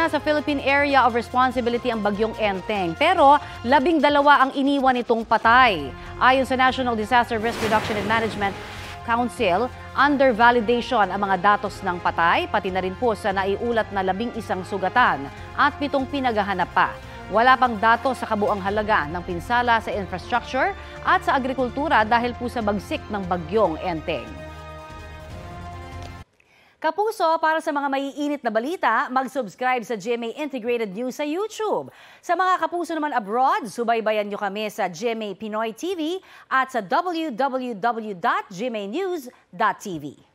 na sa Philippine Area of Responsibility ang bagyong Enteng. Pero 12 ang iniwan nitong patay. Ayon sa National Disaster Risk Reduction and Management Council, under validation ang mga datos ng patay, pati na rin po sa naiulat na 11 sugatan at 7 pinaghahanap pa. Wala pang datos sa kabuang halaga ng pinsala sa infrastructure at sa agrikultura dahil po sa bagsik ng bagyong Enteng. Kapuso, para sa mga maiinit na balita, mag-subscribe sa GMA Integrated News sa YouTube. Sa mga kapuso naman abroad, subaybayan nyo kami sa GMA Pinoy TV at sa www.gmanews.tv.